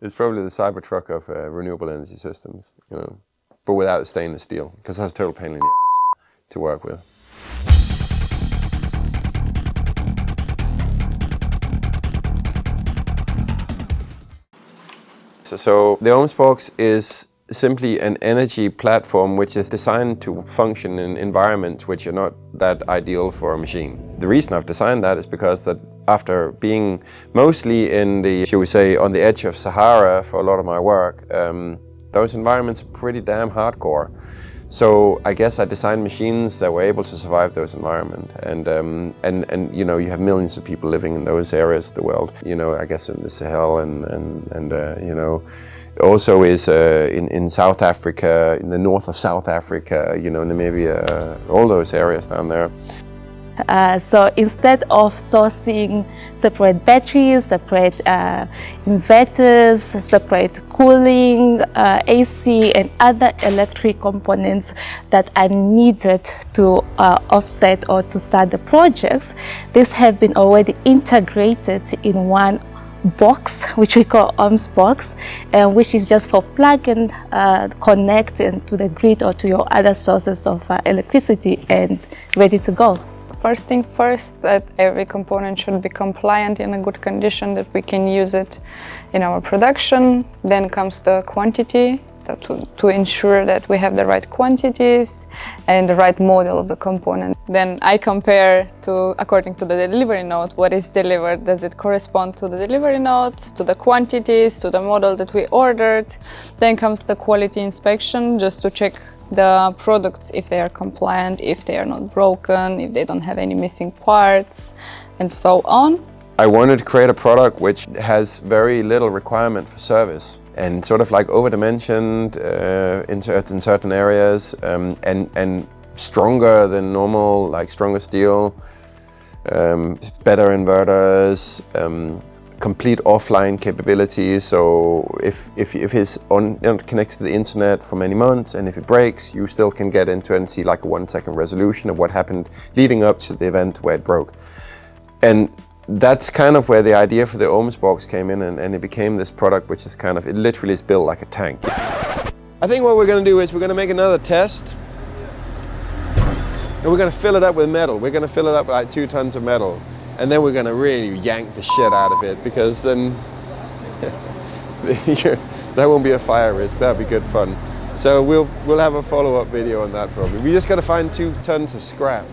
It's probably the Cybertruck of renewable energy systems, you know, but without stainless steel, because that's a total pain in the ass to work with. So the Ohms Box is simply an energy platform which is designed to function in environments which are not that ideal for a machine. The reason I've designed that is because that after being mostly in the, shall we say, on the edge of Sahara for a lot of my work, those environments are pretty damn hardcore. So I guess I designed machines that were able to survive those environments. And you know, you have millions of people living in those areas of the world. You know, I guess in the Sahel and you know, also is in South Africa, in the north of South Africa, you know, Namibia, all those areas down there. So instead of sourcing separate batteries, separate inverters, separate cooling, AC and other electric components that are needed to offset or to start the projects, these have been already integrated in one box, which we call Ohms Box, which is just for plug and connect to the grid or to your other sources of electricity and ready to go. First thing first, that every component should be compliant in a good condition, that we can use it in our production. Then comes the quantity, to ensure that we have the right quantities and the right model of the component. Then I compare to, according to the delivery note, what is delivered. Does it correspond to the delivery notes, to the quantities, to the model that we ordered? Then comes the quality inspection, just to check the products if they are compliant, if they are not broken, if they don't have any missing parts, and so on. I wanted to create a product which has very little requirement for service and sort of like over-dimensioned in certain areas and stronger than normal, like stronger steel, better inverters, complete offline capabilities. So if it's connected to the internet for many months, and if it breaks, you still can get into it and see like a 1-second resolution of what happened leading up to the event where it broke. And that's kind of where the idea for the Ohms Box came in, and it became this product which is kind of, it literally is built like a tank. I think what we're going to do is we're going to make another test, and we're going to fill it up with metal. We're going to fill it up with like 2 tons of metal, and then we're going to really yank the shit out of it, because then that won't be a fire risk. That'll be good fun. So we'll have a follow-up video on that probably. We just got to find 2 tons of scrap.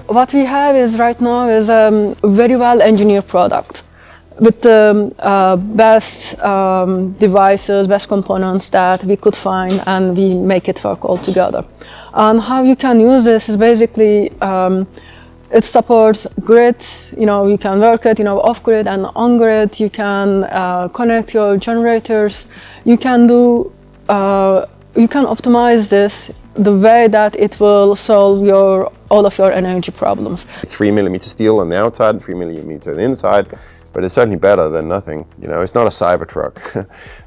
What we have is right now is a very well engineered product with the best devices, best components that we could find, and we make it work all together. And how you can use this is basically it supports grid. You know, you can work it, you know, off grid and on grid. You can connect your generators. You can do you can optimize this the way that it will solve all of your energy problems. 3mm steel on the outside and 3mm on the inside, but it's certainly better than nothing. You know, it's not a Cybertruck.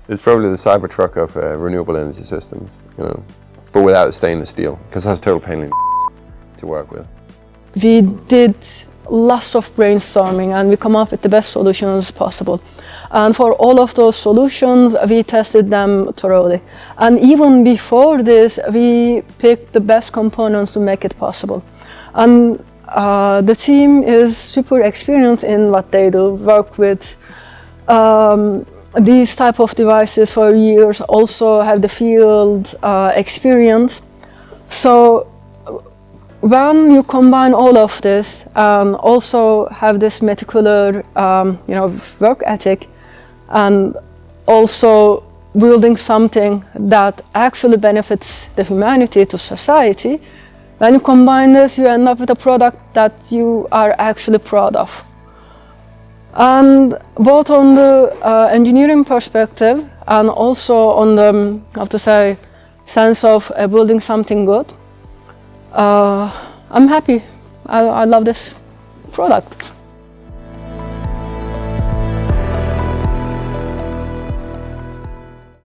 It's probably the Cybertruck of renewable energy systems, you know, but without stainless steel, because that's a total pain in the ass to work with. We did lots of brainstorming, and we come up with the best solutions possible. And for all of those solutions, we tested them thoroughly. And even before this, we picked the best components to make it possible. And the team is super experienced in what they do, work with these type of devices for years, also have the field experience. So when you combine all of this and also have this meticulous you know, work ethic, and also building something that actually benefits the humanity, to society, when you combine this, you end up with a product that you are actually proud of. And both on the engineering perspective and also on the, I have to say, sense of building something good, I'm happy. I love this product.